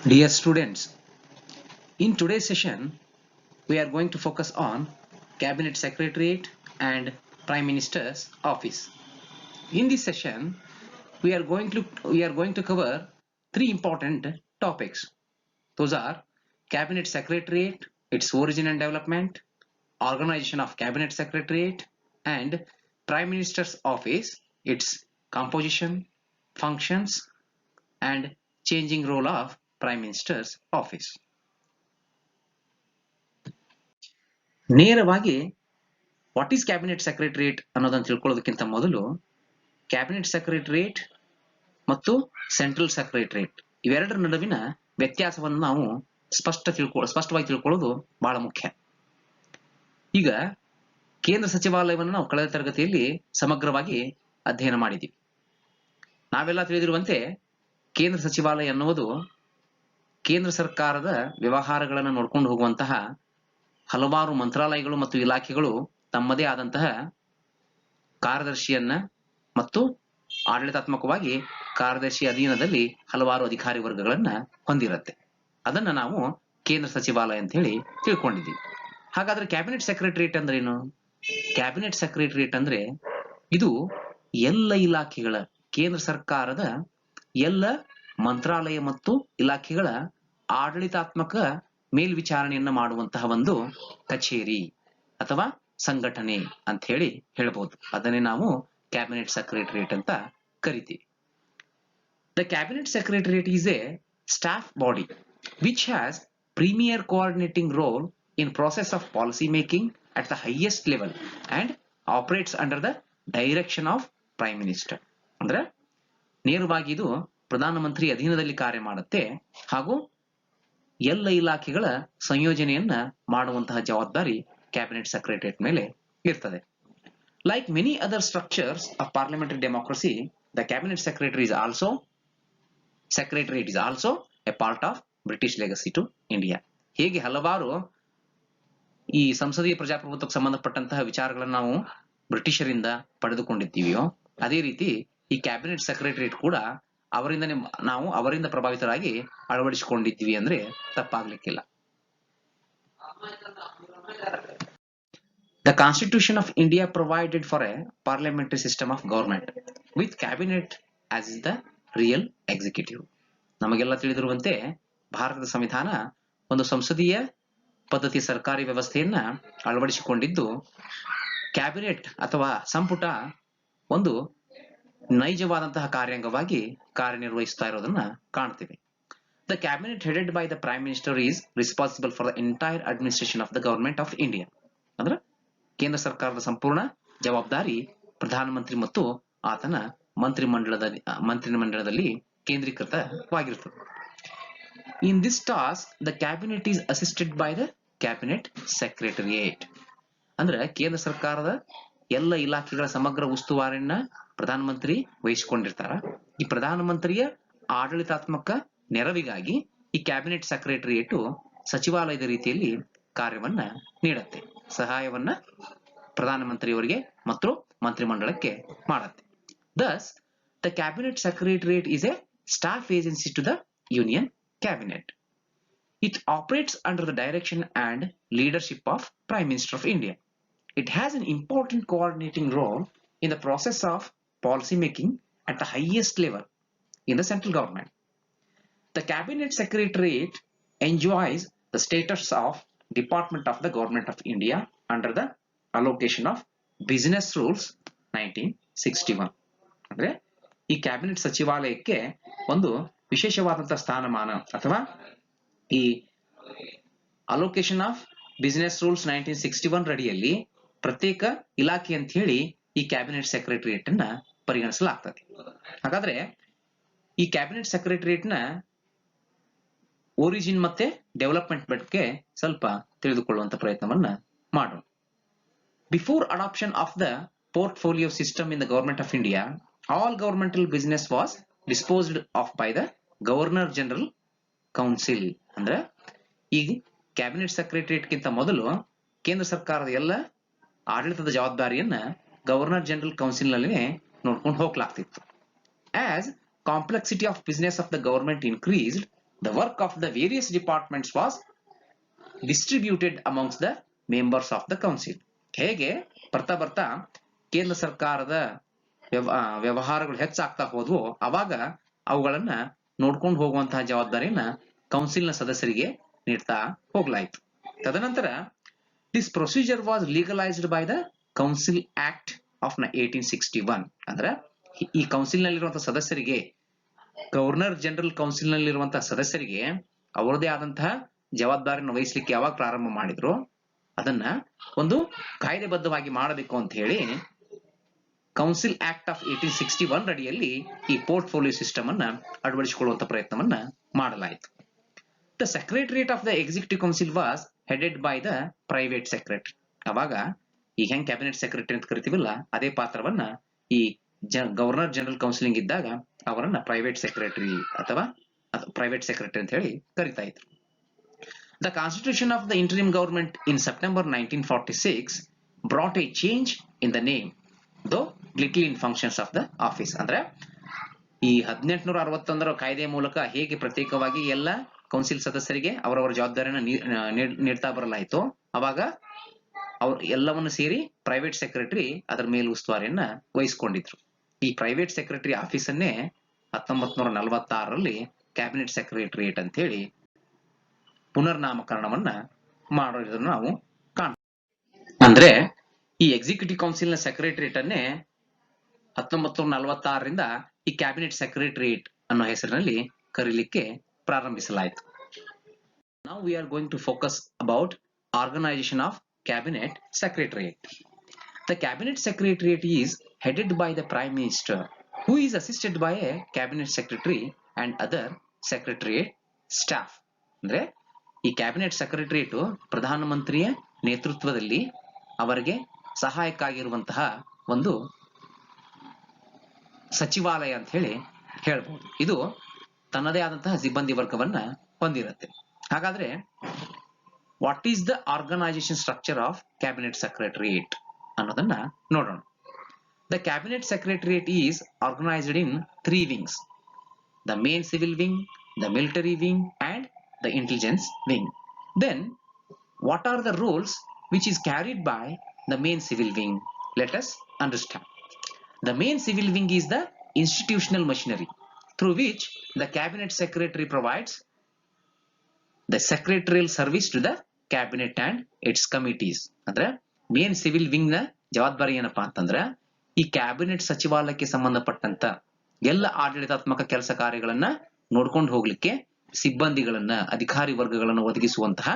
Dear students, in today's session, we are going to focus on Cabinet Secretariat and Prime Minister's Office. In this session, we are going to cover three important topics. Those are Cabinet Secretariat, its origin and development, organization of Cabinet Secretariat, and Prime Minister's Office, its composition, functions, and changing role of Prime Minister's Office. ನೇರವಾಗಿ what is cabinet secretariat ಅನ್ನೋದನ್ನು ತಿಳ್ಕೊಳ್ಳೋದಕ್ಕಿಂತ ಮೊದಲು cabinet secretariat ಮತ್ತು central secretariat ಇವೆರಡರ ನಡುವಿನ ವ್ಯತ್ಯಾಸವನ್ನು ನಾವು ಸ್ಪಷ್ಟವಾಗಿ ತಿಳ್ಕೊಳ್ಳೋದು ಬಹಳ ಮುಖ್ಯ. ಈಗ ಕೇಂದ್ರ ಸಚಿವಾಲಯವನ್ನು ನಾವು ಕಳೆದ ತರಗತಿಯಲ್ಲಿ ಸಮಗ್ರವಾಗಿ ಅಧ್ಯಯನ ಮಾಡಿದ್ದೀವಿ. ನಾವೆಲ್ಲ ತಿಳಿದಿರುವಂತೆ ಕೇಂದ್ರ ಸಚಿವಾಲಯ ಅನ್ನುವುದು ಕೇಂದ್ರ ಸರ್ಕಾರದ ವ್ಯವಹಾರಗಳನ್ನು ನೋಡ್ಕೊಂಡು ಹೋಗುವಂತಹ ಹಲವಾರು ಮಂತ್ರಾಲಯಗಳು ಮತ್ತು ಇಲಾಖೆಗಳು ತಮ್ಮದೇ ಆದಂತಹ ಕಾರ್ಯದರ್ಶಿಯನ್ನ ಮತ್ತು ಆಡಳಿತಾತ್ಮಕವಾಗಿ ಕಾರ್ಯದರ್ಶಿ ಅಧೀನದಲ್ಲಿ ಹಲವಾರು ಅಧಿಕಾರಿ ವರ್ಗಗಳನ್ನ ಹೊಂದಿರುತ್ತೆ. ಅದನ್ನ ನಾವು ಕೇಂದ್ರ ಸಚಿವಾಲಯ ಅಂತ ಹೇಳಿ ತಿಳ್ಕೊಂಡಿದ್ದೀವಿ. ಹಾಗಾದ್ರೆ ಕ್ಯಾಬಿನೆಟ್ ಸೆಕ್ರೆಟರಿಯೇಟ್ ಅಂದ್ರೆ ಏನು? ಕ್ಯಾಬಿನೆಟ್ ಸೆಕ್ರೆಟರಿಯೇಟ್ ಅಂದ್ರೆ ಇದು ಎಲ್ಲ ಇಲಾಖೆಗಳ ಕೇಂದ್ರ ಸರ್ಕಾರದ ಎಲ್ಲ ಮಂತ್ರಾಲಯ ಮತ್ತು ಇಲಾಖೆಗಳ ಆಡಳಿತಾತ್ಮಕ ಮೇಲ್ವಿಚಾರಣೆಯನ್ನ ಮಾಡುವಂತಹ ಒಂದು ಕಚೇರಿ ಅಥವಾ ಸಂಘಟನೆ ಅಂತ ಹೇಳಿ ಹೇಳ್ಬೋದು. ಅದನ್ನೇ ನಾವು ಕ್ಯಾಬಿನೆಟ್ ಸೆಕ್ರೆಟರಿಯೇಟ್ ಅಂತ ಕರಿತೀವಿ. The cabinet secretariat is a staff body which has premier coordinating role in process of policy making at the highest level and operates under the direction of prime minister. ಅಂದ್ರೆ ನೇರವಾಗಿ ಇದು ಪ್ರಧಾನಮಂತ್ರಿ ಅಧೀನದಲ್ಲಿ ಕಾರ್ಯ ಮಾಡುತ್ತೆ ಹಾಗೂ ಎಲ್ಲ ಇಲಾಖೆಗಳ ಸಂಯೋಜನೆಯನ್ನ ಮಾಡುವಂತಹ ಜವಾಬ್ದಾರಿ ಕ್ಯಾಬಿನೆಟ್ ಸೆಕ್ರೆಟರಿಯೇಟ್ ಮೇಲೆ ಇರ್ತದೆ. Like many other structures of parliamentary democracy, the cabinet secretariat is also a part of British legacy to India. ಹೇಗೆ ಹಲವಾರು ಈ ಸಂಸದೀಯ ಪ್ರಜಾಪ್ರಭುತ್ವಕ್ಕೆ ಸಂಬಂಧಪಟ್ಟಂತಹ ವಿಚಾರಗಳನ್ನು ನಾವು ಬ್ರಿಟಿಷರಿಂದ ಪಡೆದುಕೊಂಡಿದ್ದೀವಿಯೋ ಅದೇ ರೀತಿ ಈ ಕ್ಯಾಬಿನೆಟ್ ಸೆಕ್ರೆಟರಿಯೇಟ್ ಕೂಡ ಅವರಿಂದ ಪ್ರಭಾವಿತರಾಗಿ ಅಳವಡಿಸಿಕೊಂಡಿದ್ವಿ ಅಂದ್ರೆ ತಪ್ಪಾಗ್ಲಿಕ್ಕಿಲ್ಲ. The Constitution of India provided for a parliamentary system of government with cabinet as is the real executive. ನಮಗೆಲ್ಲ ತಿಳಿದಿರುವಂತೆ ಭಾರತದ ಸಂವಿಧಾನ ಒಂದು ಸಂಸದೀಯ ಪದ್ಧತಿ ಸರ್ಕಾರಿ ವ್ಯವಸ್ಥೆಯನ್ನ ಅಳವಡಿಸಿಕೊಂಡಿದ್ದು ಕ್ಯಾಬಿನೆಟ್ ಅಥವಾ ಸಂಪುಟ ಒಂದು ನೈಜವಾದಂತಹ ಕಾರ್ಯಾಂಗವಾಗಿ ಕಾರ್ಯನಿರ್ವಹಿಸ್ತಾ ಇರೋದನ್ನ ಕಾಣ್ತೀವಿ. The cabinet headed by the prime minister is responsible for the entire administration of the government of India. ಅಂದ್ರೆ ಕೇಂದ್ರ ಸರ್ಕಾರದ ಸಂಪೂರ್ಣ ಜವಾಬ್ದಾರಿ ಪ್ರಧಾನಮಂತ್ರಿ ಮತ್ತು ಆತನ ಮಂತ್ರಿಮಂಡಲದಲ್ಲಿ ಕೇಂದ್ರೀಕೃತವಾಗಿರುತ್ತದೆ. In this task the cabinet is assisted by the cabinet secretariat. ಅಂದ್ರೆ ಕೇಂದ್ರ ಸರ್ಕಾರದ ಎಲ್ಲ ಇಲಾಖೆಗಳ ಸಮಗ್ರ ಉಸ್ತುವಾರಿಯನ್ನ ಪ್ರಧಾನಮಂತ್ರಿ ವಹಿಸಿಕೊಂಡಿರ್ತಾರ. ಈ ಪ್ರಧಾನಮಂತ್ರಿಯ ಆಡಳಿತಾತ್ಮಕ ನೆರವಿಗಾಗಿ ಈ ಕ್ಯಾಬಿನೆಟ್ ಸೆಕ್ರೆಟರಿಯೇಟ್ ಸಚಿವಾಲಯದ ರೀತಿಯಲ್ಲಿ ಕಾರ್ಯವನ್ನ ನೀಡುತ್ತೆ, ಸಹಾಯವನ್ನ ಪ್ರಧಾನಮಂತ್ರಿಯವರಿಗೆ ಮತ್ತು ಮಂತ್ರಿಮಂಡಲಕ್ಕೆ ಮಾಡುತ್ತೆ. Thus, the cabinet secretariat is a staff agency to the union cabinet. It operates under the direction and leadership of Prime Minister of India. It has an important coordinating role in the process of policy making at the highest level in the central government. The cabinet secretariat enjoys the status of department of the government of India under the allocation of business rules 1961. ಅಂದ್ರೆ ಈ cabinet ಸಚಿವಾಲಯಕ್ಕೆ ಒಂದು ವಿಶೇಷವಾದಂತಹ ಸ್ಥಾನಮಾನ ಅಥವಾ ಈ allocation of business rules 1961 ಅಡಿಯಲ್ಲಿ ಪ್ರತ್ಯೇಕ ಇಲಾಖೆ ಅಂತ ಹೇಳಿ ಈ ಕ್ಯಾಬಿನೆಟ್ ಸೆಕ್ರೆಟರಿಯೇಟ್ ಅನ್ನ ಪರಿಗಣಿಸಲಾಗ್ತದೆ. ಹಾಗಾದ್ರೆ ಈ ಕ್ಯಾಬಿನೆಟ್ ಸೆಕ್ರೆಟರಿಯೇಟ್ ನ ಒರಿಜಿನ್ ಮತ್ತೆ ಡೆವಲಪ್ಮೆಂಟ್ ಬಗ್ಗೆ ಸ್ವಲ್ಪ ತಿಳಿದುಕೊಳ್ಳುವಂತ ಪ್ರಯತ್ನವನ್ನ ಮಾಡೋಣ. Before adoption of the portfolio system in the government of India, all governmental business was disposed of by the governor general council. ಅಂದ್ರೆ ಈ ಕ್ಯಾಬಿನೆಟ್ ಸೆಕ್ರೆಟರಿಯೇಟ್ ಗಿಂತ ಮೊದಲು ಕೇಂದ್ರ ಸರ್ಕಾರದ ಎಲ್ಲ ಆಡಳಿತದ ಜವಾಬ್ದಾರಿಯನ್ನ ಗವರ್ನರ್ ಜನರಲ್ ಕೌನ್ಸಿಲ್ ನಲ್ಲಿ ನೋಡ್ಕೊಂಡು ಹೋಗ್ಲಾಗ್ತಿತ್ತು. As complexity of business of the government increased, The work of the various departments was distributed amongst the members of the council. ಹೇಗೆ ಬರ್ತಾ ಬರ್ತಾ ಕೇಂದ್ರ ಸರ್ಕಾರದ ವ್ಯವಹಾರಗಳು ಹೆಚ್ಚಾಗ್ತಾ ಹೋದ್ವು, ಅವಾಗ ಅವುಗಳನ್ನ ನೋಡ್ಕೊಂಡು ಹೋಗುವಂತಹ ಜವಾಬ್ದಾರಿಯನ್ನ ಕೌನ್ಸಿಲ್ನ ಸದಸ್ಯರಿಗೆ ನೀಡ್ತಾ ಹೋಗ್ಲಾಯ್ತು. ತದನಂತರ this procedure was legalised by the council act of 1861. ಅಂದ್ರೆ ಈ ಕೌನ್ಸಿಲ್ ನಲ್ಲಿರುವಂತಹ ಸದಸ್ಯರಿಗೆ, ಗವರ್ನರ್ ಜನರಲ್ ಕೌನ್ಸಿಲ್ ನಲ್ಲಿರುವಂತಹ ಸದಸ್ಯರಿಗೆ ಅವರದೇ ಆದಂತಹ ಜವಾಬ್ದಾರಿಯನ್ನು ವಹಿಸಲಿಕ್ಕೆ ಯಾವಾಗ ಪ್ರಾರಂಭ ಮಾಡಿದ್ರು, ಅದನ್ನ ಒಂದು ಕಾಯ್ದೆಬದ್ಧವಾಗಿ ಮಾಡಬೇಕು ಅಂತ ಹೇಳಿ ಕೌನ್ಸಿಲ್ ಆಕ್ಟ್ ಆಫ್ 1861 ಅಡಿಯಲ್ಲಿ ಈ ಪೋರ್ಟ್ಫೋಲಿಯೋ ಸಿಸ್ಟಮ್ ಅನ್ನ ಅಳವಡಿಸಿಕೊಳ್ಳುವಂತ ಪ್ರಯತ್ನವನ್ನ ಮಾಡಲಾಯಿತು. The secretariat of the executive council was headed by the private secretary. ಅವಾಗ ಈಗ ಹೆಂಗ್ ಕ್ಯಾಬಿನೆಟ್ ಸೆಕ್ರೆಟರಿ ಅಂತ ಕರಿತೀವಲ್ಲ, ಅದೇ ಪಾತ್ರವನ್ನ ಈ ಗವರ್ನರ್ ಜನರಲ್ ಕೌನ್ಸಿಲಿಂಗ್ ಇದ್ದಾಗ ಅವರನ್ನ ಪ್ರೈವೇಟ್ ಸೆಕ್ರೆಟರಿ ಅಥವಾ ಪ್ರೈವೇಟ್ ಸೆಕ್ರೆಟರಿ ಅಂತ ಹೇಳಿ ಕರಿತಾ ಇದ್ರು. The constitution of the interim government in September 1946 brought a change in the name, though little in functions of the office. ಅಂದ್ರೆ ಈ 1861 ಕಾಯ್ದೆಯ ಮೂಲಕ ಹೇಗೆ ಪ್ರತ್ಯೇಕವಾಗಿ ಎಲ್ಲ ಕೌನ್ಸಿಲ್ ಸದಸ್ಯರಿಗೆ ಅವರವರ ಜವಾಬ್ದಾರಿಯನ್ನು ನೀಡ್ತಾ ಬರಲಾಯಿತು, ಅವಾಗ ಅವ್ರು ಎಲ್ಲವನ್ನು ಸೇರಿ ಪ್ರೈವೇಟ್ ಸೆಕ್ರೆಟರಿ ಅದರ ಮೇಲೆ ಉಸ್ತುವಾರಿಯನ್ನ ವಹಿಸಿಕೊಂಡಿದ್ರು. ಈ ಪ್ರೈವೇಟ್ ಸೆಕ್ರೆಟರಿ ಆಫೀಸ್ ಅನ್ನೇ 1946ರಲ್ಲಿ ಕ್ಯಾಬಿನೆಟ್ ಸೆಕ್ರೆಟರಿಯೇಟ್ ಅಂತ ಹೇಳಿ ಪುನರ್ನಾಮಕರಣವನ್ನ ಮಾಡೋದನ್ನ ನಾವು ಕಾಣ್ತೀವಿ. ಅಂದ್ರೆ ಈ ಎಕ್ಸಿಕ್ಯೂಟಿವ್ ಕೌನ್ಸಿಲ್ ನ ಸೆಕ್ರೆಟರಿಯೇಟ್ ಅನ್ನೇ 1946ರಿಂದ ಈ ಕ್ಯಾಬಿನೆಟ್ ಸೆಕ್ರೆಟರಿಯೇಟ್ ಅನ್ನೋ ಹೆಸರಿನಲ್ಲಿ ಕರೀಲಿಕ್ಕೆ ಪ್ರಾರಂಭಿಸಲಾಯಿತು. Now we are going to focus about organization of cabinet secretariat. The cabinet secretariat is headed by the prime minister, who is assisted by a cabinet secretary and other secretariat staff. ಅಂದ್ರೆ ಈ cabinet secretariat ಪ್ರಧಾನಮಂತ್ರಿಯ ನೇತೃತ್ವದಲ್ಲಿ ಅವರಿಗೆ ಸಹಾಯಕ್ಕಾಗಿರುವಂತಹ ಒಂದು ಸಚಿವಾಲಯ ಅಂತ ಹೇಳಿ ಹೇಳ್ಬಹುದು. ಇದು ತನ್ನದೇ ಆದಂತಹ ಸಿಬ್ಬಂದಿ ವರ್ಗವನ್ನ ಹೊಂದಿರುತ್ತೆ. ಹಾಗಾದ್ರೆ what is the organisation structure of cabinet secretariat ಅನ್ನೋದನ್ನ ನೋಡೋಣ. The cabinet secretariat is organised in 3 wings: the main civil wing, the military wing, and the intelligence wing. Then what are the roles which is carried by the main civil wing? Let us understand. The main civil wing is the institutional machinery through which the cabinet secretary provides the secretarial service to the cabinet and its committees. ಅಂದ್ರೆ main civil wing ನ ಜವಾಬ್ದಾರಿ ಏನಪ್ಪಾ ಅಂತಂದ್ರೆ ಈ cabinet ಸಚಿವಾಲಯಕ್ಕೆ ಸಂಬಂಧಪಟ್ಟಂತ ಎಲ್ಲ ಆಡಳಿತಾತ್ಮಕ ಕೆಲಸ ಕಾರ್ಯಗಳನ್ನ ನೋಡ್ಕೊಂಡು ಹೋಗ್ಲಿಕ್ಕೆ ಸಿಬ್ಬಂದಿಗಳನ್ನ, ಅಧಿಕಾರಿ ವರ್ಗಗಳನ್ನು ಒದಗಿಸುವಂತಹ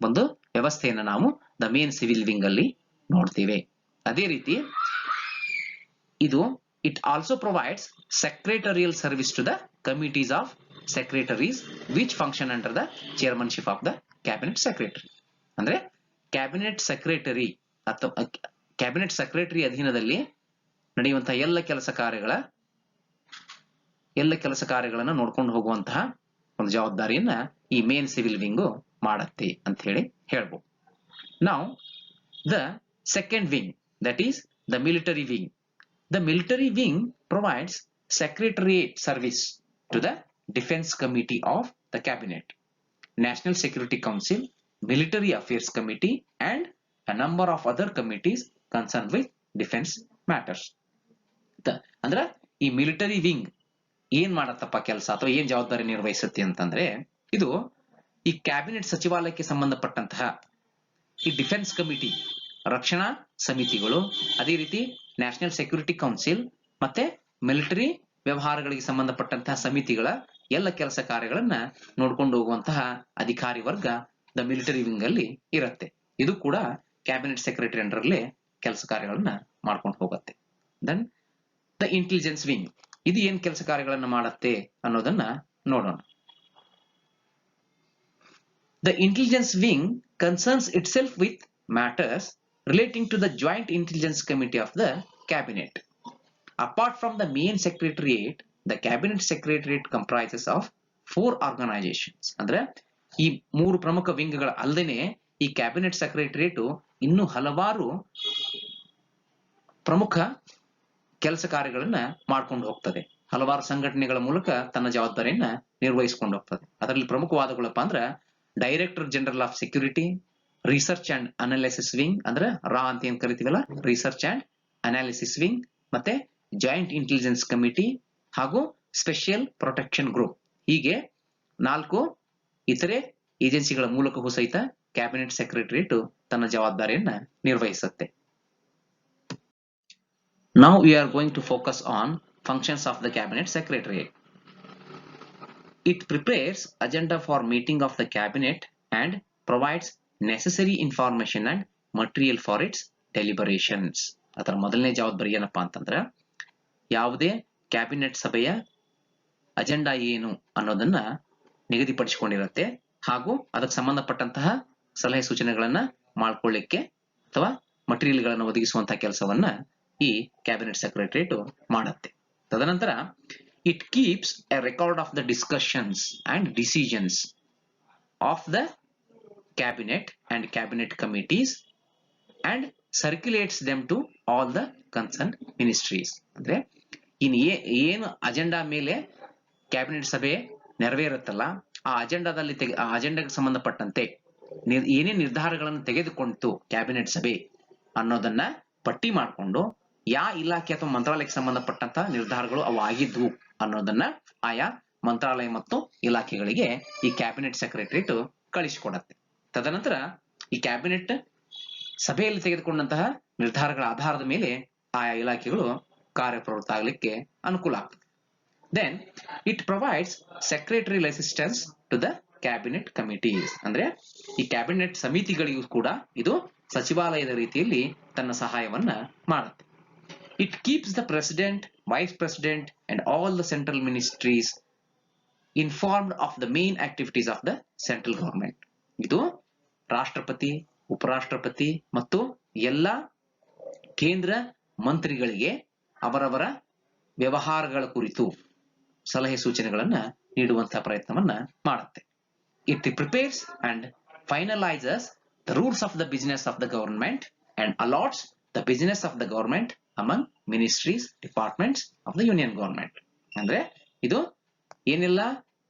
ಒಂದು ವ್ಯವಸ್ಥೆಯನ್ನ ನಾವು ದ ಮೇನ್ ಸಿವಿಲ್ ವಿಂಗ್ ಅಲ್ಲಿ ನೋಡ್ತೇವೆ. ಅದೇ ರೀತಿ ಇದು it also provides secretarial service to the committees of secretaries which function under the chairmanship of the cabinet secretary. ಅಂದ್ರೆ ಕ್ಯಾಬಿನೆಟ್ ಸೆಕ್ರೆಟರಿ ಅಥವಾ ಕ್ಯಾಬಿನೆಟ್ ಸೆಕ್ರೆಟರಿ ಅಧೀನದಲ್ಲಿ ನಡೆಯುವಂತಹ ಎಲ್ಲ ಕೆಲಸ ಕಾರ್ಯಗಳನ್ನ ನೋಡ್ಕೊಂಡು ಹೋಗುವಂತಹ ಒಂದು ಜವಾಬ್ದಾರಿಯನ್ನ ಈ ಮೇನ್ ಸಿವಿಲ್ ವಿಂಗು ಮಾಡತ್ತೆ ಅಂತ ಹೇಳಿ ಹೇಳ್ಬೋದು. Now the second wing, that is the military wing. The military wing provides secretariat service to the defence committee of the cabinet, national security council, military affairs committee and a number of other committees concerned with defense matters. ಅಂದ್ರೆ ಈ military wing ಏನ್ ಮಾಡತ್ತಪ್ಪ ಕೆಲಸ ಅಥವಾ ಏನ್ ಜವಾಬ್ದಾರಿ ನಿರ್ವಹಿಸುತ್ತೆ ಅಂತಂದ್ರೆ, ಇದು ಈ ಕ್ಯಾಬಿನೆಟ್ ಸಚಿವಾಲಯಕ್ಕೆ ಸಂಬಂಧಪಟ್ಟಂತಹ ಈ ಡಿಫೆನ್ಸ್ ಕಮಿಟಿ, ರಕ್ಷಣಾ ಸಮಿತಿಗಳು, ಅದೇ ರೀತಿ ನ್ಯಾಷನಲ್ ಸೆಕ್ಯೂರಿಟಿ ಕೌನ್ಸಿಲ್ ಮತ್ತೆ ಮಿಲಿಟರಿ ವ್ಯವಹಾರಗಳಿಗೆ ಸಂಬಂಧಪಟ್ಟಂತಹ ಸಮಿತಿಗಳ ಎಲ್ಲ ಕೆಲಸ ಕಾರ್ಯಗಳನ್ನ ನೋಡ್ಕೊಂಡು ಹೋಗುವಂತಹ ಅಧಿಕಾರಿ ವರ್ಗ ದ ಮಿಲಿಟರಿ ವಿಂಗ್ ಅಲ್ಲಿ ಇರುತ್ತೆ. ಇದು ಕೂಡ ಕ್ಯಾಬಿನೆಟ್ ಸೆಕ್ರೆಟರಿ ಅಂಡರ್ಲಿ ಕೆಲಸ ಕಾರ್ಯಗಳನ್ನ ಮಾಡ್ಕೊಂಡು ಹೋಗುತ್ತೆ. ದೆನ್ ದ ಇಂಟೆಲಿಜೆನ್ಸ್ ವಿಂಗ್, ಇದು ಏನ್ ಕೆಲಸ ಕಾರ್ಯಗಳನ್ನ ಮಾಡತ್ತೆ ಅನ್ನೋದನ್ನ ನೋಡೋಣ. The intelligence wing concerns itself with matters relating to the joint intelligence committee of the cabinet. Apart from the main secretariat, the cabinet secretariat comprises of 4 organisations. ಅಂದ್ರೆ ಈ 3 ಪ್ರಮುಖ ವಿಂಗ್ಗಳ ಅಲ್ಲದೆ ಈ ಕ್ಯಾಬಿನೆಟ್ ಸೆಕ್ರೆಟರಿಯೇಟ್ ಇನ್ನೂ ಹಲವಾರು ಪ್ರಮುಖ ಕೆಲಸ ಕಾರ್ಯಗಳನ್ನ ಮಾಡ್ಕೊಂಡು ಹೋಗ್ತದೆ. ಹಲವಾರು ಸಂಘಟನೆಗಳ ಮೂಲಕ ತನ್ನ ಜವಾಬ್ದಾರಿಯನ್ನ ನಿರ್ವಹಿಸಿಕೊಂಡು ಹೋಗ್ತದೆ. ಅದರಲ್ಲಿ ಪ್ರಮುಖವಾದಗಳಪ್ಪ ಅಂದ್ರ director general of security, research and analysis wing ಅಂದ್ರೆ ರಾ ಅಂತ ಏನ್ ಕರಿತೀವಲ್ಲ, ರಿಸರ್ಚ್ ಅಂಡ್ ಅನಾಲಿಸಿಸ್ ವಿಂಗ್, ಮತ್ತೆ ಜಾಯಿಂಟ್ ಇಂಟೆಲಿಜೆನ್ಸ್ ಕಮಿಟಿ ಹಾಗೂ ಸ್ಪೆಷಲ್ ಪ್ರೊಟೆಕ್ಷನ್ ಗ್ರೂಪ್. ಹೀಗೆ 4 ಇತರೆ ಏಜೆನ್ಸಿಗಳ ಮೂಲಕವೂ ಸಹಿತ ಕ್ಯಾಬಿನೆಟ್ ಸೆಕ್ರೆಟರಿಯೇಟ್ ತನ್ನ ಜವಾಬ್ದಾರಿಯನ್ನ ನಿರ್ವಹಿಸುತ್ತೆ. Now we are going to focus on functions of the cabinet secretariat. It prepares agenda for meeting of the cabinet and provides necessary information and material for its deliberations. ಅದರ ಮೊದಲನೇ ಜವಾಬ್ದಾರಿ ಏನಪ್ಪಾ ಅಂತಂದ್ರೆ ಯಾವುದೇ cabinet ಸಭೆಯ agenda ಏನು ಅನ್ನೋದನ್ನ ನಿಗದಿಪಡಿಸಿಕೊಂಡಿರುತ್ತೆ ಹಾಗೂ ಅದಕ್ಕೆ ಸಂಬಂಧಪಟ್ಟಂತಹ ಸಲಹೆ ಸೂಚನೆಗಳನ್ನ ಮಾಡ್ಕೊಳ್ಳಿಕ್ಕೆ ಅಥವಾ ಮಟೀರಿಯಲ್ ಗಳನ್ನ ಒದಗಿಸುವಂತಹ ಕೆಲಸವನ್ನ ಈ ಕ್ಯಾಬಿನೆಟ್ ಸೆಕ್ರೆಟರಿಯೇಟ್ ಮಾಡುತ್ತೆ. ತದನಂತರ it keeps a record of the discussions and decisions of the cabinet and cabinet committees and circulates them to all the concern ministries. ಅಂದ್ರೆ ಏನು ಅಜೆಂಡಾ ಮೇಲೆ ಕ್ಯಾಬಿನೆಟ್ ಸಭೆ ನೆರವೇರುತ್ತಲ್ಲ, ಆ ಅಜೆಂಡಾಗೆ ಸಂಬಂಧಪಟ್ಟಂತೆ ಏನೇ ನಿರ್ಧಾರಗಳನ್ನು ತೆಗೆದುಕೊಂಡಿತು ಕ್ಯಾಬಿನೆಟ್ ಸಭೆ ಅನ್ನೋದನ್ನ ಪಟ್ಟಿ ಮಾಡಿಕೊಂಡು ಯಾವ ಇಲಾಖೆ ಅಥವಾ ಮಂತ್ರಾಲಯಕ್ಕೆ ಸಂಬಂಧಪಟ್ಟಂತ ನಿರ್ಧಾರಗಳು ಅವು ಆಗಿದ್ವು ಅನ್ನೋದನ್ನ ಆಯಾ ಮಂತ್ರಾಲಯ ಮತ್ತು ಇಲಾಖೆಗಳಿಗೆ ಈ ಕ್ಯಾಬಿನೆಟ್ ಸೆಕ್ರೆಟರಿಯೇಟ್ ಕಳಿಸಿಕೊಡತ್ತೆ. ತದನಂತರ ಈ ಕ್ಯಾಬಿನೆಟ್ ಸಭೆಯಲ್ಲಿ ತೆಗೆದುಕೊಂಡಂತಹ ನಿರ್ಧಾರಗಳ ಆಧಾರದ ಮೇಲೆ ಆಯಾ ಇಲಾಖೆಗಳು ಕಾರ್ಯಪ್ರವೃತ್ತ ಆಗಲಿಕ್ಕೆ ಅನುಕೂಲ ಆಗ್ತದೆ. Then it provides secretarial assistance to the cabinet committees. ಅಂದ್ರೆ ಈ ಕ್ಯಾಬಿನೆಟ್ ಸಮಿತಿಗಳಿಗೂ ಕೂಡ ಇದು ಸಚಿವಾಲಯದ ರೀತಿಯಲ್ಲಿ ತನ್ನ ಸಹಾಯವನ್ನ ಮಾಡುತ್ತೆ. It keeps the president, vice president and all the central ministries informed of the main activities of the central government. ಇದು ರಾಷ್ಟ್ರಪತಿ, ಉಪರಾಷ್ಟ್ರಪತಿ ಮತ್ತು ಎಲ್ಲ ಕೇಂದ್ರ ಮಂತ್ರಿಗಳಿಗೆ ಅವರವರ ವ್ಯವಹಾರಗಳ ಕುರಿತು ಸಲಹೆ ಸೂಚನೆಗಳನ್ನ ನೀಡುವಂತಹ ಪ್ರಯತ್ನವನ್ನ ಮಾಡುತ್ತೆ. It prepares and finalises the rules of the business of the government and allots the business of the government among ministries, departments of the union government. ಅಂದ್ರೆ ಇದು ಏನೆಲ್ಲ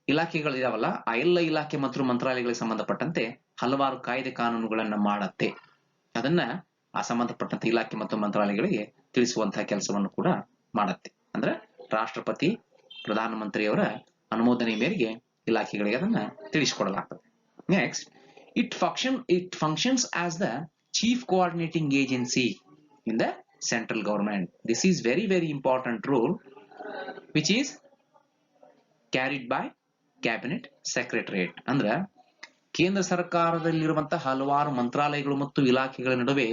ಇಲಾಖೆಗಳು ಇದಾವಲ್ಲ, ಆ ಎಲ್ಲ ಇಲಾಖೆ ಮತ್ತು ಮಂತ್ರಾಲಯಗಳಿಗೆ ಸಂಬಂಧಪಟ್ಟಂತೆ ಹಲವಾರು ಕಾಯ್ದೆ ಕಾನೂನುಗಳನ್ನ ಮಾಡತ್ತೆ. ಅದನ್ನ ಆ ಸಂಬಂಧಪಟ್ಟಂತ ಇಲಾಖೆ ಮತ್ತು ಮಂತ್ರಾಲಯಗಳಿಗೆ ತಿಳಿಸುವಂತಹ ಕೆಲಸವನ್ನು ಕೂಡ ಮಾಡತ್ತೆ. ಅಂದ್ರೆ ರಾಷ್ಟ್ರಪತಿ, ಪ್ರಧಾನಮಂತ್ರಿಯವರ ಅನುಮೋದನೆ ಮೇರೆಗೆ ಇಲಾಖೆಗಳಿಗೆ ಅದನ್ನ ತಿಳಿಸಿಕೊಡಲಾಗ್ತದೆ. Next, it functions as the chief coordinating agency in the central government. This is very important role which is carried by cabinet secretariat. ಅಂದ್ರೆ ಕೇಂದ್ರ ಸರ್ಕಾರದಲ್ಲಿರುವಂತಹ ಹಲವಾರು ಮಂತ್ರಾಲಯಗಳು ಮತ್ತು ಇಲಾಖೆಗಳ ನಡುವೆ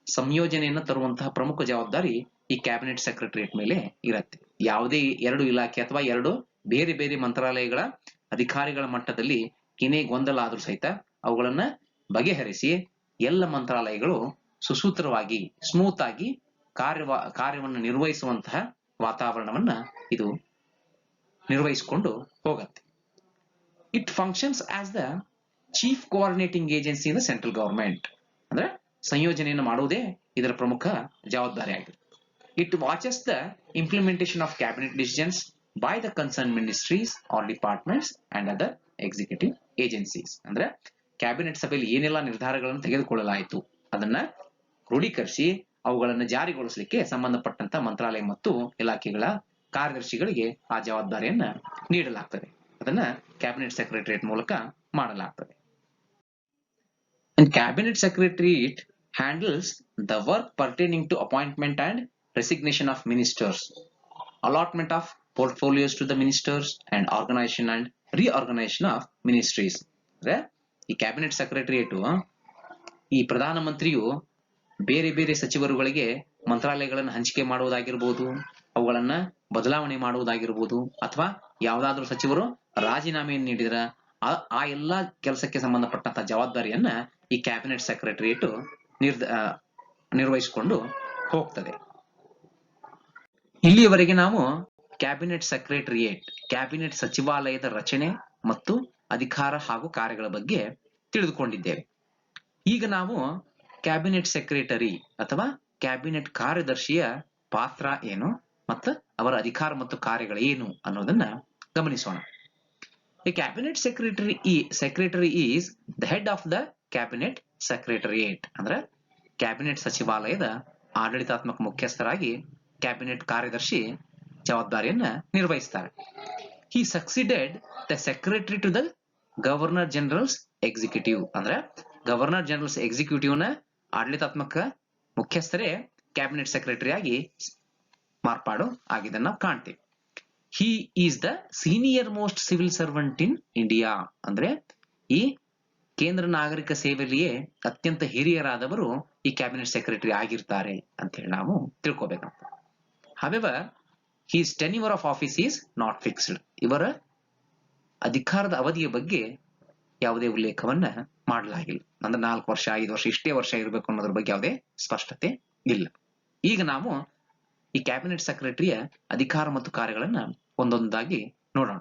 ಸಂಯೋಜನೆಯನ್ನು ತರುವಂತಹ ಪ್ರಮುಖ ಜವಾಬ್ದಾರಿ ಈ ಕ್ಯಾಬಿನೆಟ್ ಸೆಕ್ರೆಟರಿಯೇಟ್ ಮೇಲೆ ಇರುತ್ತೆ. ಯಾವುದೇ 2 ಇಲಾಖೆ ಅಥವಾ 2 ಬೇರೆ ಬೇರೆ ಮಂತ್ರಾಲಯಗಳ ಅಧಿಕಾರಿಗಳ ಮಟ್ಟದಲ್ಲಿ ಏನೇ ಗೊಂದಲ ಆದ್ರೂ ಸಹಿತ ಅವುಗಳನ್ನ ಬಗೆಹರಿಸಿ ಎಲ್ಲ ಮಂತ್ರಾಲಯಗಳು ಸುಸೂತ್ರವಾಗಿ, ಸ್ಮೂತ್ ಆಗಿ ಕಾರ್ಯವನ್ನು ನಿರ್ವಹಿಸುವಂತಹ ವಾತಾವರಣವನ್ನ ಇದು ನಿರ್ವಹಿಸಿಕೊಂಡು ಹೋಗುತ್ತೆ. It functions as the chief coordinating agency in the central government. ಅಂದ್ರೆ ಸಂಯೋಜನೆಯನ್ನು ಮಾಡುವುದೇ ಇದರ ಪ್ರಮುಖ ಜವಾಬ್ದಾರಿ ಆಗಿದೆ. It watches the implementation of cabinet decisions by the concerned ministries or departments and other executive agencies. ಅಂದ್ರೆ ಕ್ಯಾಬಿನೆಟ್ ಸಭೆಯಲ್ಲಿ ಏನೆಲ್ಲ ನಿರ್ಧಾರಗಳನ್ನು ತೆಗೆದುಕೊಳ್ಳಲಾಯಿತು ಅದನ್ನ ಕ್ರೋಢೀಕರಿಸಿ ಅವುಗಳನ್ನು ಜಾರಿಗೊಳಿಸಲಿಕ್ಕೆ ಸಂಬಂಧಪಟ್ಟಂತ ಮಂತ್ರಾಲಯ ಮತ್ತು ಇಲಾಖೆಗಳ ಕಾರ್ಯದರ್ಶಿಗಳಿಗೆ ಆ ಜವಾಬ್ದಾರಿಯನ್ನ ನೀಡಲಾಗ್ತದೆ. ಅದನ್ನ ಕ್ಯಾಬಿನೆಟ್ ಸೆಕ್ರೆಟರಿಯೇಟ್ ಮೂಲಕ ಮಾಡಲಾಗ್ತದೆ. And cabinet secretariat handles the work pertaining to appointment and resignation of ministers, allotment of portfolios to the ministers and organization and reorganization of ministries. ಅಂದ್ರೆ ಈ ಕ್ಯಾಬಿನೆಟ್ ಸೆಕ್ರೆಟರಿಯೇಟ್ ಈ ಪ್ರಧಾನಮಂತ್ರಿಯು ಬೇರೆ ಬೇರೆ ಸಚಿವರುಗಳಿಗೆ ಮಂತ್ರಾಲಯಗಳನ್ನು ಹಂಚಿಕೆ ಮಾಡುವುದಾಗಿರ್ಬೋದು, ಅವುಗಳನ್ನ ಬದಲಾವಣೆ ಮಾಡುವುದಾಗಿರ್ಬೋದು, ಅಥವಾ ಯಾವ್ದಾದ್ರು ಸಚಿವರು ರಾಜೀನಾಮೆಯನ್ನು ನೀಡಿದ್ರ ಆ ಎಲ್ಲಾ ಕೆಲಸಕ್ಕೆ ಸಂಬಂಧಪಟ್ಟಂತ ಜವಾಬ್ದಾರಿಯನ್ನ ಈ ಕ್ಯಾಬಿನೆಟ್ ಸೆಕ್ರೆಟರಿಯೇಟ್ ನಿರ್ವಹಿಸಿಕೊಂಡು ಹೋಗ್ತದೆ. ಇಲ್ಲಿಯವರೆಗೆ ನಾವು ಕ್ಯಾಬಿನೆಟ್ ಸೆಕ್ರೆಟರಿಯೇಟ್, ಕ್ಯಾಬಿನೆಟ್ ಸಚಿವಾಲಯದ ರಚನೆ ಮತ್ತು ಅಧಿಕಾರ ಹಾಗೂ ಕಾರ್ಯಗಳ ಬಗ್ಗೆ ತಿಳಿದುಕೊಂಡಿದ್ದೇವೆ. ಈಗ ನಾವು ಕ್ಯಾಬಿನೆಟ್ ಸೆಕ್ರೆಟರಿ ಅಥವಾ ಕ್ಯಾಬಿನೆಟ್ ಕಾರ್ಯದರ್ಶಿಯ ಪಾತ್ರ ಏನು, ಮತ್ತು ಅವರ ಅಧಿಕಾರ ಮತ್ತು ಕಾರ್ಯಗಳು ಏನು ಅನ್ನೋದನ್ನ ಗಮನಿಸೋಣ. A cabinet secretary is the head of the cabinet secretariat. ಅಂದ್ರೆ ಕ್ಯಾಬಿನೆಟ್ ಸಚಿವಾಲಯದ ಆಡಳಿತಾತ್ಮಕ ಮುಖ್ಯಸ್ಥರಾಗಿ ಕ್ಯಾಬಿನೆಟ್ ಕಾರ್ಯದರ್ಶಿ ಜವಾಬ್ದಾರಿಯನ್ನ ನಿರ್ವಹಿಸ್ತಾರೆ. He succeeded the secretary to the governor general's executive. ಅಂದ್ರೆ ಗವರ್ನರ್ ಜನರಲ್ಸ್ ಎಕ್ಸಿಕ್ಯೂಟಿವ್ ನ ಆಡಳಿತಾತ್ಮಕ ಮುಖ್ಯಸ್ಥರೇ ಕ್ಯಾಬಿನೆಟ್ ಸೆಕ್ರೆಟರಿ ಆಗಿ ಮಾರ್ಪಾಡು ಆಗಿದ್ದನ್ನ ನಾವು ಕಾಣ್ತೀವಿ. He is the senior most civil servant in India. ಅಂದ್ರೆ ಈ ಕೇಂದ್ರ ನಾಗರಿಕ ಸೇವೆಯಲ್ಲಿಯೇ ಅತ್ಯಂತ ಹಿರಿಯರಾದವರು ಈ ಕ್ಯಾಬಿನೆಟ್ ಸೆಕ್ರೆಟರಿ ಆಗಿರ್ತಾರೆ ಅಂತ ಹೇಳಿ ನಾವು ತಿಳ್ಕೊಬೇಕಾಗ್ತದೆ. However, his tenure of office is not fixed. ಇವರ ಅಧಿಕಾರದ ಅವಧಿಯ ಬಗ್ಗೆ ಯಾವುದೇ ಉಲ್ಲೇಖವನ್ನ ಮಾಡಲಾಗಿಲ್ಲ. ಅಂದ್ರೆ 4 ವರ್ಷ 5 ವರ್ಷ ಇಷ್ಟೇ ವರ್ಷ ಇರಬೇಕು ಅನ್ನೋದ್ರ ಬಗ್ಗೆ ಯಾವುದೇ ಸ್ಪಷ್ಟತೆ ಇಲ್ಲ. ಈಗ ನಾವು ಈ ಕ್ಯಾಬಿನೆಟ್ ಸೆಕ್ರೆಟರಿಯ ಅಧಿಕಾರ ಮತ್ತು ಕಾರ್ಯಗಳನ್ನ ಒಂದೊಂದಾಗಿ ನೋಡೋಣ.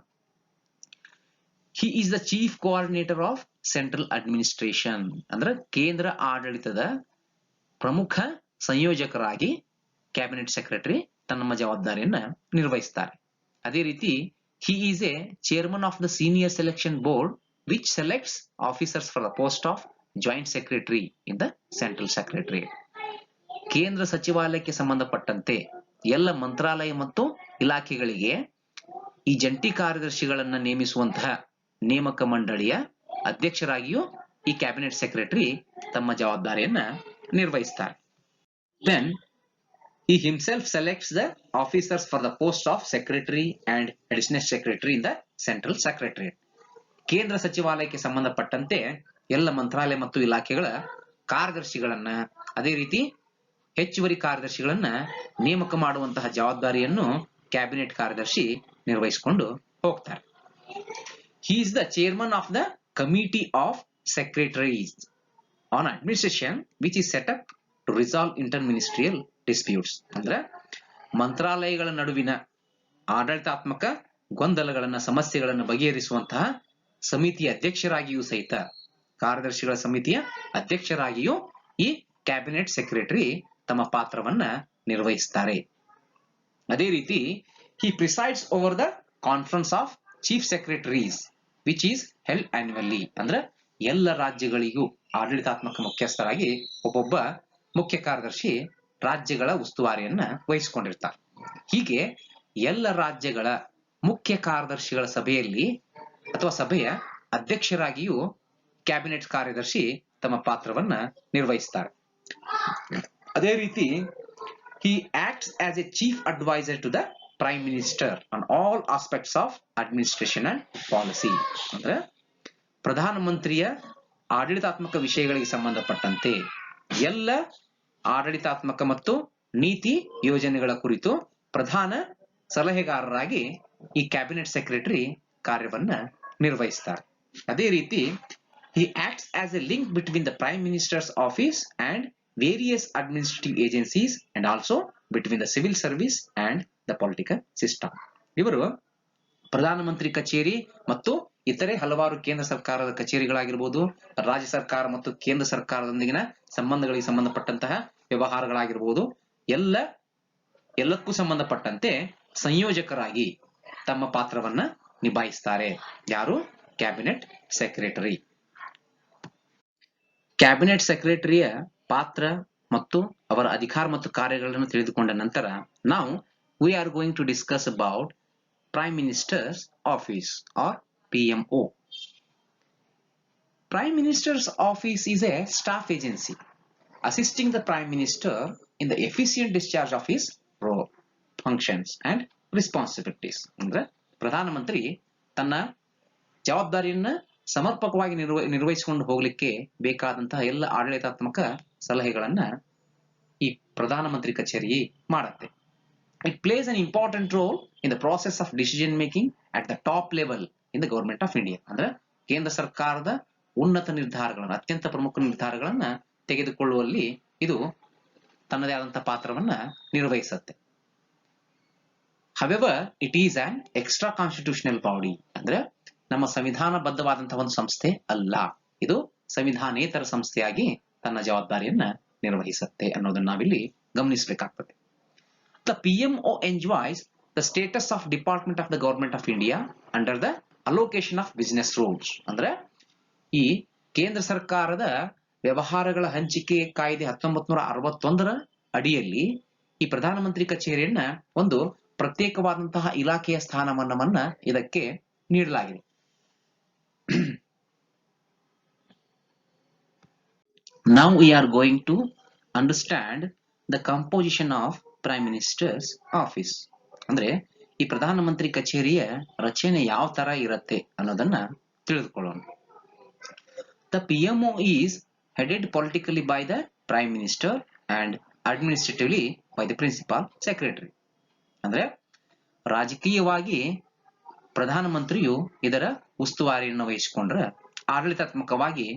He is the chief coordinator of central administration. ಅಂದ್ರೆ ಕೇಂದ್ರ ಆಡಳಿತದ ಪ್ರಮುಖ ಸಂಯೋಜಕರಾಗಿ ಕ್ಯಾಬಿನೆಟ್ ಸೆಕ್ರೆಟರಿ ತನ್ನ ಜವಾಬ್ದಾರಿಯನ್ನ ನಿರ್ವಹಿಸ್ತಾರೆ. ಅದೇ ರೀತಿ he is a chairman of the senior selection board which selects officers for the post of joint secretary in the central secretariat. ಕೇಂದ್ರ ಸಚಿವಾಲಯಕ್ಕೆ ಸಂಬಂಧಪಟ್ಟಂತೆ ಎಲ್ಲ ಮಂತ್ರಾಲಯ ಮತ್ತು ಇಲಾಖೆಗಳಿಗೆ ಈ ಜಂಟಿ ಕಾರ್ಯದರ್ಶಿಗಳನ್ನ ನೇಮಿಸುವಂತಹ ನೇಮಕ ಮಂಡಳಿಯ ಅಧ್ಯಕ್ಷರಾಗಿಯೂ ಈ ಕ್ಯಾಬಿನೆಟ್ ಸೆಕ್ರೆಟರಿ ತಮ್ಮ ಜವಾಬ್ದಾರಿಯನ್ನ ನಿರ್ವಹಿಸ್ತಾರೆ. Then he himself selects the officers for the post of secretary and additional secretary in the central secretariat. ಕೇಂದ್ರ ಸಚಿವಾಲಯಕ್ಕೆ ಸಂಬಂಧಪಟ್ಟಂತೆ ಎಲ್ಲ ಮಂತ್ರಾಲಯ ಮತ್ತು ಇಲಾಖೆಗಳ ಕಾರ್ಯದರ್ಶಿಗಳನ್ನ ಅದೇ ರೀತಿ ಹೆಚ್ಚುವರಿ ಕಾರ್ಯದರ್ಶಿಗಳನ್ನ ನೇಮಕ ಮಾಡುವಂತಹ ಜವಾಬ್ದಾರಿಯನ್ನು ಕ್ಯಾಬಿನೆಟ್ ಕಾರ್ಯದರ್ಶಿ ನಿರ್ವಹಿಸಿಕೊಂಡು ಹೋಗ್ತಾರೆ. He is the chairman of the committee of secretaries on administration which is set up to resolve interministerial disputes. ಅಂದ್ರೆ ಮಂತ್ರಾಲಯಗಳ ನಡುವಿನ ಆಡಳಿತಾತ್ಮಕ ಗೊಂದಲಗಳನ್ನ ಸಮಸ್ಯೆಗಳನ್ನು ಬಗೆಹರಿಸುವಂತಹ ಸಮಿತಿಯ ಅಧ್ಯಕ್ಷರಾಗಿಯೂ ಸಹಿತ ಕಾರ್ಯದರ್ಶಿಗಳ ಸಮಿತಿಯ ಅಧ್ಯಕ್ಷರಾಗಿಯೂ ಈ ಕ್ಯಾಬಿನೆಟ್ ಸೆಕ್ರೆಟರಿ ತಮ್ಮ ಪಾತ್ರವನ್ನ ನಿರ್ವಹಿಸ್ತಾರೆ. ಅದೇ ರೀತಿ he presides over the conference of chief secretaries which is held annually. ಅಂದ್ರೆ ಎಲ್ಲ ರಾಜ್ಯಗಳಿಗೂ ಆಡಳಿತಾತ್ಮಕ ಮುಖ್ಯಸ್ಥರಾಗಿ ಒಬ್ಬೊಬ್ಬ ಮುಖ್ಯ ಕಾರ್ಯದರ್ಶಿ ರಾಜ್ಯಗಳ ಉಸ್ತುವಾರಿಯನ್ನ ವಹಿಸಿಕೊಂಡಿರ್ತಾರೆ. ಹೀಗೆ ಎಲ್ಲ ರಾಜ್ಯಗಳ ಮುಖ್ಯ ಕಾರ್ಯದರ್ಶಿಗಳ ಸಭೆಯಲ್ಲಿ ಅಥವಾ ಸಭೆಯ ಅಧ್ಯಕ್ಷರಾಗಿಯೂ ಕ್ಯಾಬಿನೆಟ್ ಕಾರ್ಯದರ್ಶಿ ತಮ್ಮ ಪಾತ್ರವನ್ನ ನಿರ್ವಹಿಸ್ತಾರೆ. ಅದೇ ರೀತಿ he acts as a chief advisor to the prime minister on all aspects of administration and policy. ಅಂದ್ರೆ ಪ್ರಧಾನಮಂತ್ರಿಯ ಆಡಳಿತಾತ್ಮಕ ವಿಷಯಗಳಿಗೆ ಸಂಬಂಧಪಟ್ಟಂತೆ ಎಲ್ಲ ಆಡಳಿತಾತ್ಮಕ ಮತ್ತು ನೀತಿ ಯೋಜನೆಗಳ ಕುರಿತು ಪ್ರಧಾನ ಸಲಹೆಗಾರರಾಗಿ ಈ ಕ್ಯಾಬಿನೆಟ್ ಸೆಕ್ರೆಟರಿ ಕಾರ್ಯವನ್ನ ನಿರ್ವಹಿಸ್ತಾರೆ. ಅದೇ ರೀತಿ he acts as a link between the prime minister's office and various administrative agencies and also between the civil service and the political system. ಇವರು ಪ್ರಧಾನಮಂತ್ರಿ ಕಚೇರಿ ಮತ್ತು ಇತರೆ ಹಲವಾರು ಕೇಂದ್ರ ಸರ್ಕಾರದ ಕಚೇರಿಗಳಾಗಿರ್ಬೋದು, ರಾಜ್ಯ ಸರ್ಕಾರ ಮತ್ತು ಕೇಂದ್ರ ಸರ್ಕಾರದೊಂದಿಗಿನ ಸಂಬಂಧಗಳಿಗೆ ಸಂಬಂಧಪಟ್ಟಂತಹ ವ್ಯವಹಾರಗಳಾಗಿರ್ಬೋದು, ಎಲ್ಲಕ್ಕೂ ಸಂಬಂಧಪಟ್ಟಂತೆ ಸಂಯೋಜಕರಾಗಿ ತಮ್ಮ ಪಾತ್ರವನ್ನ ನಿಭಾಯಿಸ್ತಾರೆ. ಯಾರು? Cabinet secretary. ಕ್ಯಾಬಿನೆಟ್ ಸೆಕ್ರೆಟರಿಯ ಪಾತ್ರ ಮತ್ತು ಅವರ ಅಧಿಕಾರ ಮತ್ತು ಕಾರ್ಯಗಳನ್ನು ತಿಳಿದುಕೊಂಡ ನಂತರ ನಾವು we are going to discuss about Prime Minister's Office or PMO. Prime Minister's Office is a staff agency assisting the Prime Minister in the efficient discharge of his role, functions and responsibilities. ಅಂದ್ರೆ ಪ್ರಧಾನಮಂತ್ರಿ ತನ್ನ ಜವಾಬ್ದಾರಿಯನ್ನ ಸಮರ್ಪಕವಾಗಿ ನಿರ್ವಹಿಸಿಕೊಂಡು ಹೋಗ್ಲಿಕ್ಕೆ ಬೇಕಾದಂತಹ ಎಲ್ಲ ಆಡಳಿತಾತ್ಮಕ ಸಲಹೆಗಳನ್ನ ಈ ಪ್ರಧಾನಮಂತ್ರಿ ಕಚೇರಿ ಮಾಡುತ್ತೆ. It plays an important role in the process of decision making at the top level in the government of India. ಅಂದ್ರೆ ಕೇಂದ್ರ ಸರ್ಕಾರದ ಉನ್ನತ ನಿರ್ಧಾರಗಳನ್ನ, ಅತ್ಯಂತ ಪ್ರಮುಖ ನಿರ್ಧಾರಗಳನ್ನ ತೆಗೆದುಕೊಳ್ಳುವಲ್ಲಿ ಇದು ತನ್ನದೇ ಆದಂತಹ ಪಾತ್ರವನ್ನ ನಿರ್ವಹಿಸುತ್ತೆ. However, it is an extra constitutional body. ಅಂದ್ರೆ ನಮ್ಮ ಸಂವಿಧಾನಬದ್ಧವಾದಂತಹ ಒಂದು ಸಂಸ್ಥೆ ಅಲ್ಲ, ಇದು ಸಂವಿಧಾನೇತರ ಸಂಸ್ಥೆಯಾಗಿ ತನ್ನ ಜವಾಬ್ದಾರಿಯನ್ನ ನಿರ್ವಹಿಸುತ್ತೆ ಅನ್ನೋದನ್ನ ನಾವಿಲ್ಲಿ ಗಮನಿಸಬೇಕಾಗ್ತದೆ. The PMO enjoys the status of Department of the Government of India under the allocation of business rules. ಅಂದ್ರೆ ಈ ಕೇಂದ್ರ ಸರ್ಕಾರದ ವ್ಯವಹಾರಗಳ ಹಂಚಿಕೆ ಕಾಯ್ದೆ 1961ರ ಅಡಿಯಲ್ಲಿ ಈ ಪ್ರಧಾನಮಂತ್ರಿ ಕಚೇರಿಯನ್ನ ಒಂದು ಪ್ರತ್ಯೇಕವಾದಂತಹ ಇಲಾಖೆಯ ಸ್ಥಾನಮಾನವನ್ನ ಇದಕ್ಕೆ ನೀಡಲಾಗಿದೆ. Now we are going to understand the composition of Prime Minister's office. ಅಂದ್ರೆ ಈ ಪ್ರಧಾನಮಂತ್ರಿ ಕಚೇರಿಯ ರಚನೆ ಯಾವ ತರ ಇರುತ್ತೆ ಅನ್ನೋದನ್ನ ತಿಳಿದುಕೊಳ್ಳೋಣ. The PMO is headed politically by the Prime Minister and administratively by the Principal Secretary. ಅಂದ್ರೆ ರಾಜಕೀಯವಾಗಿ ಪ್ರಧಾನಮಂತ್ರಿಯು ಇದರ ಉಸ್ತುವಾರಿಯನ್ನು ವಹಿಸಿಕೊಂಡ್ರೆ ಆಡಳಿತಾತ್ಮಕವಾಗಿ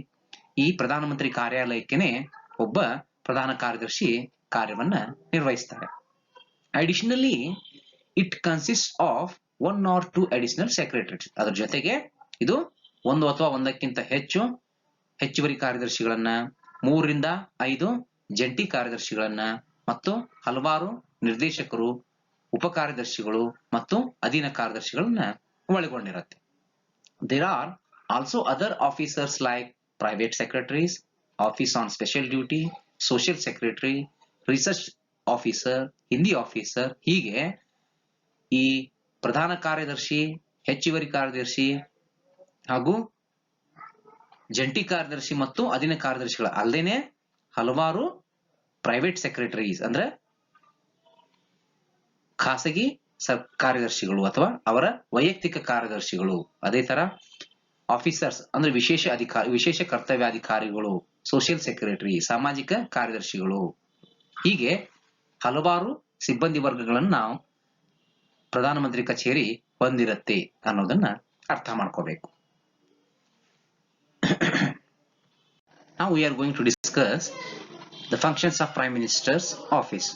ಈ ಪ್ರಧಾನಮಂತ್ರಿ ಕಾರ್ಯಾಲಯಕ್ಕೇನೆ ಒಬ್ಬ ಪ್ರಧಾನ ಕಾರ್ಯದರ್ಶಿ ಕಾರ್ಯವನ್ನ ನಿರ್ವಹಿಸ್ತಾರೆ. Additionally it consist of 1 or 2 additional secretaries. ಅದರ ಜೊತೆಗೆ ಇದು ಒಂದು ಅಥವಾ ಒಂದಕ್ಕಿಂತ ಹೆಚ್ಚುವರಿ ಕಾರ್ಯದರ್ಶಿಗಳನ್ನ, 3 ರಿಂದ 5 ಜಂಟಿ ಕಾರ್ಯದರ್ಶಿಗಳನ್ನ ಮತ್ತು ಹಲವಾರು ನಿರ್ದೇಶಕರು, ಉಪ ಕಾರ್ಯದರ್ಶಿಗಳು ಮತ್ತು ಅಧೀನ ಕಾರ್ಯದರ್ಶಿಗಳನ್ನ ಒಳಗೊಂಡಿರುತ್ತೆ. There are also other officers like private secretaries, office on special duty, social secretary, research officer, Hindi officer. ಹೀಗೆ ಈ ಪ್ರಧಾನ ಕಾರ್ಯದರ್ಶಿ, ಹೆಚ್ಚುವರಿ ಕಾರ್ಯದರ್ಶಿ ಹಾಗೂ ಜಂಟಿ ಕಾರ್ಯದರ್ಶಿ ಮತ್ತು ಅಧೀನ ಕಾರ್ಯದರ್ಶಿಗಳ ಅಲ್ಲದೇನೆ ಹಲವಾರು ಪ್ರೈವೇಟ್ ಸೆಕ್ರೆಟರೀಸ್ ಅಂದ್ರೆ ಖಾಸಗಿ ಕಾರ್ಯದರ್ಶಿಗಳು ಅಥವಾ ಅವರ ವೈಯಕ್ತಿಕ ಕಾರ್ಯದರ್ಶಿಗಳು, ಅದೇ ತರ ಆಫೀಸರ್ಸ್ ಅಂದ್ರೆ ವಿಶೇಷ ಕರ್ತವ್ಯಾಧಿಕಾರಿಗಳು, ಸೋಷಿಯಲ್ ಸೆಕ್ರೆಟರಿ ಸಾಮಾಜಿಕ ಕಾರ್ಯದರ್ಶಿಗಳು, ಹೀಗೆ ಹಲವಾರು ಸಿಬ್ಬಂದಿ ವರ್ಗಗಳನ್ನು ನಾವು ಪ್ರಧಾನಮಂತ್ರಿ ಕಚೇರಿ ಹೊಂದಿರುತ್ತೆ ಅನ್ನೋದನ್ನ ಅರ್ಥ ಮಾಡ್ಕೋಬೇಕು. Now we are going to discuss the functions of Prime Minister's office.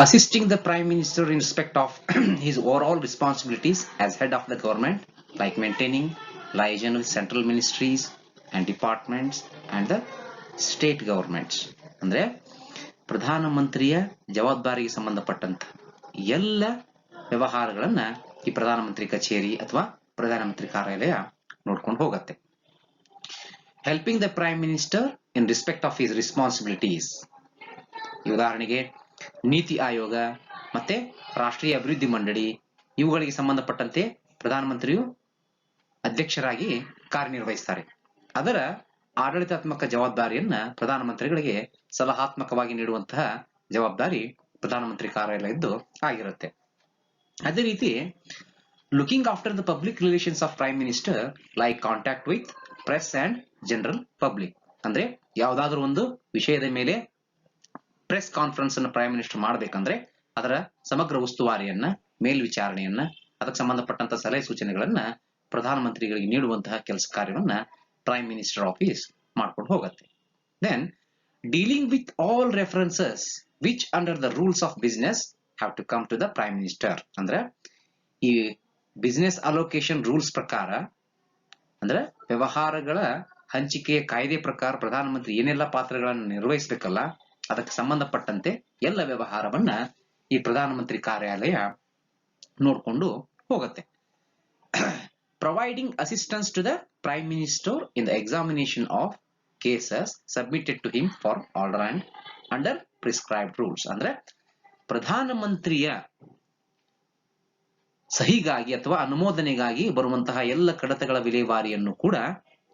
Assisting the Prime Minister in respect of his overall responsibilities as head of the government, like maintaining liaison with central ministries and departments and the state governments. ಅಂದ್ರೆ ಪ್ರಧಾನಮಂತ್ರಿಯ ಜವಾಬ್ದಾರಿಗೆ ಸಂಬಂಧಪಟ್ಟಂತ ಎಲ್ಲ ವ್ಯವಹಾರಗಳನ್ನ ಈ ಪ್ರಧಾನಮಂತ್ರಿ ಕಚೇರಿ ಅಥವಾ ಪ್ರಧಾನಮಂತ್ರಿ ಕಾರ್ಯಾಲಯ ನೋಡ್ಕೊಂಡು ಹೋಗುತ್ತೆ. Helping the Prime Minister in respect of his responsibilities. ಉದಾಹರಣೆಗೆ ನೀತಿ ಆಯೋಗ ಮತ್ತೆ ರಾಷ್ಟ್ರೀಯ ಅಭಿವೃದ್ಧಿ ಮಂಡಳಿ ಇವುಗಳಿಗೆ ಸಂಬಂಧಪಟ್ಟಂತೆ ಪ್ರಧಾನಮಂತ್ರಿಯು ಅಧ್ಯಕ್ಷರಾಗಿ ಕಾರ್ಯನಿರ್ವಹಿಸ್ತಾರೆ. ಅದರ ಆಡಳಿತಾತ್ಮಕ ಜವಾಬ್ದಾರಿಯನ್ನ ಪ್ರಧಾನಮಂತ್ರಿಗಳಿಗೆ ಸಲಹಾತ್ಮಕವಾಗಿ ನೀಡುವಂತಹ ಜವಾಬ್ದಾರಿ ಪ್ರಧಾನಮಂತ್ರಿ ಕಾರ್ಯಾಲಯದ್ದು ಆಗಿರುತ್ತೆ. ಅದೇ ರೀತಿ looking after the public relations of prime minister like contact with press and general public. ಅಂದ್ರೆ ಯಾವ್ದಾದ್ರು ಒಂದು ವಿಷಯದ ಮೇಲೆ ಪ್ರೆಸ್ ಕಾನ್ಫರೆನ್ಸ್ ಅನ್ನು ಪ್ರೈಮ್ ಮಿನಿಸ್ಟರ್ ಮಾಡ್ಬೇಕಂದ್ರೆ ಅದರ ಸಮಗ್ರ ಉಸ್ತುವಾರಿಯನ್ನ, ಮೇಲ್ವಿಚಾರಣೆಯನ್ನ, ಅದಕ್ಕೆ ಸಂಬಂಧಪಟ್ಟಂತ ಸಲಹೆ ಸೂಚನೆಗಳನ್ನ ಪ್ರಧಾನಮಂತ್ರಿಗಳಿಗೆ ನೀಡುವಂತಹ ಕೆಲಸ ಕಾರ್ಯವನ್ನ ಪ್ರೈಮ್ ಮಿನಿಸ್ಟರ್ ಆಫೀಸ್ ಮಾಡ್ಕೊಂಡು ಹೋಗುತ್ತೆ. Then dealing with all references which under the rules of business have to come to the prime minister. ಅಂದ್ರೆ ಈ ಬಿಸ್ನೆಸ್ ಅಲೋಕೇಶನ್ ರೂಲ್ಸ್ ಪ್ರಕಾರ ಅಂದ್ರೆ ವ್ಯವಹಾರಗಳ ಹಂಚಿಕೆಯ ಕಾಯ್ದೆ ಪ್ರಕಾರ ಪ್ರಧಾನಮಂತ್ರಿ ಏನೆಲ್ಲ ಪಾತ್ರಗಳನ್ನು ನಿರ್ವಹಿಸಬೇಕಲ್ಲ ಅದಕ್ಕೆ ಸಂಬಂಧಪಟ್ಟಂತೆ ಎಲ್ಲ ವ್ಯವಹಾರವನ್ನ ಈ ಪ್ರಧಾನಮಂತ್ರಿ ಕಾರ್ಯಾಲಯ ನೋಡ್ಕೊಂಡು ಹೋಗುತ್ತೆ. Providing assistance to the prime minister in the examination of cases submitted to him for order and under prescribed rules. ಅಂದ್ರೆ ಪ್ರಧಾನಮಂತ್ರಿಯ ಸಹಿಗಾಗಿ ಅಥವಾ ಅನುಮೋದನೆಗಾಗಿ ಬರುವಂತಹ ಎಲ್ಲ ಕಡತಗಳ ವಿಲೇವಾರಿಯನ್ನು ಕೂಡ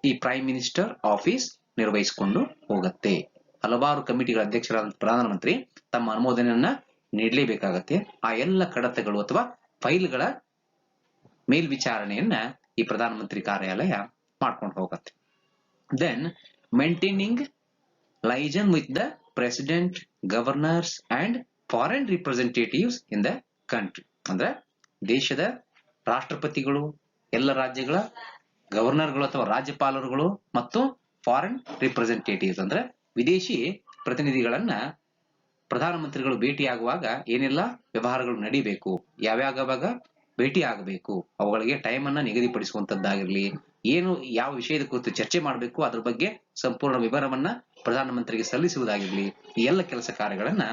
ಈ ಪ್ರೈಮ್ ಮಿನಿಸ್ಟರ್ ಆಫೀಸ್ ನಿರ್ವಹಿಸಿಕೊಂಡು ಹೋಗುತ್ತೆ. ಹಲವಾರು ಕಮಿಟಿಗಳ ಅಧ್ಯಕ್ಷರಾದ ಪ್ರಧಾನಮಂತ್ರಿ ತಮ್ಮ ಅನುಮೋದನೆಯನ್ನ ನೀಡಲೇಬೇಕಾಗತ್ತೆ. ಆ ಎಲ್ಲ ಕಡತಗಳು ಅಥವಾ ಫೈಲ್ಗಳ ಮೇಲ್ವಿಚಾರಣೆಯನ್ನ ಈ ಪ್ರಧಾನಮಂತ್ರಿ ಕಾರ್ಯಾಲಯ ಮಾಡ್ಕೊಂಡು ಹೋಗುತ್ತೆ. Then maintaining liaison with the president, governors and foreign representatives in the country. ಅಂದ್ರೆ ದೇಶದ ರಾಷ್ಟ್ರಪತಿಗಳು, ಎಲ್ಲ ರಾಜ್ಯಗಳ ಗವರ್ನರ್ಗಳು ಅಥವಾ ರಾಜ್ಯಪಾಲರುಗಳು ಮತ್ತು ಫಾರಿನ್ ರಿಪ್ರೆಸೆಂಟೇಟಿವ್ಸ್ ಅಂದ್ರೆ ವಿದೇಶಿ ಪ್ರತಿನಿಧಿಗಳನ್ನ ಪ್ರಧಾನಮಂತ್ರಿಗಳು ಭೇಟಿಯಾಗುವಾಗ ಏನೆಲ್ಲ ವ್ಯವಹಾರಗಳು ನಡೀಬೇಕು, ಯಾವ್ಯಾವಾಗ ಭೇಟಿ ಆಗಬೇಕು, ಅವುಗಳಿಗೆ ಟೈಮ್ ಅನ್ನ ನಿಗದಿಪಡಿಸುವಂತದ್ದಾಗಿರ್ಲಿ, ಏನು ಯಾವ ವಿಷಯದ ಕುರಿತು ಚರ್ಚೆ ಮಾಡಬೇಕು ಅದ್ರ ಬಗ್ಗೆ ಸಂಪೂರ್ಣ ವಿವರವನ್ನ ಪ್ರಧಾನಮಂತ್ರಿಗೆ ಸಲ್ಲಿಸುವುದಾಗಿರ್ಲಿ ಈ ಎಲ್ಲ ಕೆಲಸ ಕಾರ್ಯಗಳನ್ನ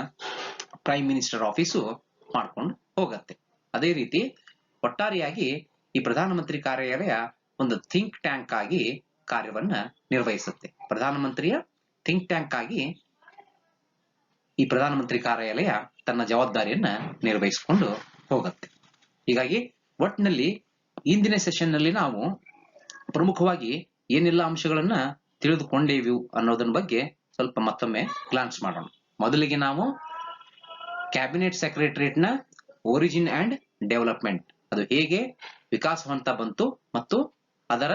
ಪ್ರೈಮ್ ಮಿನಿಸ್ಟರ್ ಆಫೀಸು ಮಾಡ್ಕೊಂಡು ಹೋಗತ್ತೆ. ಅದೇ ರೀತಿ ಒಟ್ಟಾರೆಯಾಗಿ ಈ ಪ್ರಧಾನಮಂತ್ರಿ ಕಾರ್ಯಾಲಯ ಒಂದು ಥಿಂಕ್ ಟ್ಯಾಂಕ್ ಆಗಿ ಕಾರ್ಯವನ್ನ ನಿರ್ವಹಿಸುತ್ತೆ. ಪ್ರಧಾನಮಂತ್ರಿಯ ಥಿಂಕ್ ಟ್ಯಾಂಕ್ ಆಗಿ ಈ ಪ್ರಧಾನಮಂತ್ರಿ ಕಾರ್ಯಾಲಯ ತನ್ನ ಜವಾಬ್ದಾರಿಯನ್ನ ನಿರ್ವಹಿಸಿಕೊಂಡು ಹೋಗುತ್ತೆ. ಹೀಗಾಗಿ ಒಟ್ಟಿನಲ್ಲಿ ಇಂದಿನ ಸೆಷನ್ ನಲ್ಲಿ ನಾವು ಪ್ರಮುಖವಾಗಿ ಏನೆಲ್ಲ ಅಂಶಗಳನ್ನ ತಿಳಿದುಕೊಂಡೇವು ಅನ್ನೋದನ್ನ ಬಗ್ಗೆ ಸ್ವಲ್ಪ ಮತ್ತೊಮ್ಮೆ ಗ್ಲಾನ್ಸ್ ಮಾಡೋಣ. ಮೊದಲಿಗೆ ನಾವು ಕ್ಯಾಬಿನೆಟ್ ಸೆಕ್ರೆಟರಿಯೇಟ್ ನ ಒರಿಜಿನ್ ಅಂಡ್ ಡೆವಲಪ್ಮೆಂಟ್, ಅದು ಹೇಗೆ ವಿಕಾಸ ಹೊಂತ ಬಂತು ಮತ್ತು ಅದರ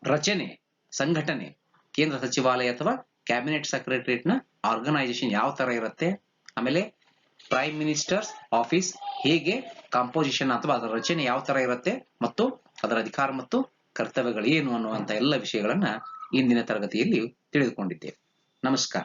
ರಚನೆ, ಸಂಘಟನೆ, ಕೇಂದ್ರ ಸಚಿವಾಲಯ ಅಥವಾ ಕ್ಯಾಬಿನೆಟ್ ಸೆಕ್ರೆಟರಿಯೇಟ್ ನ ಆರ್ಗನೈಸೇಷನ್ ಯಾವ ತರ ಇರುತ್ತೆ, ಆಮೇಲೆ ಪ್ರೈಮ್ ಮಿನಿಸ್ಟರ್ಸ್ ಆಫೀಸ್ ಹೇಗೆ ಕಾಂಪೋಸಿಷನ್ ಅಥವಾ ಅದರ ರಚನೆ ಯಾವ ತರ ಇರುತ್ತೆ ಮತ್ತು ಅದರ ಅಧಿಕಾರ ಮತ್ತು ಕರ್ತವ್ಯಗಳು ಏನು ಅನ್ನುವಂತ ಎಲ್ಲ ವಿಷಯಗಳನ್ನ ಇಂದಿನ ತರಗತಿಯಲ್ಲಿ ತಿಳಿದುಕೊಂಡಿದ್ದೇವೆ. ನಮಸ್ಕಾರ.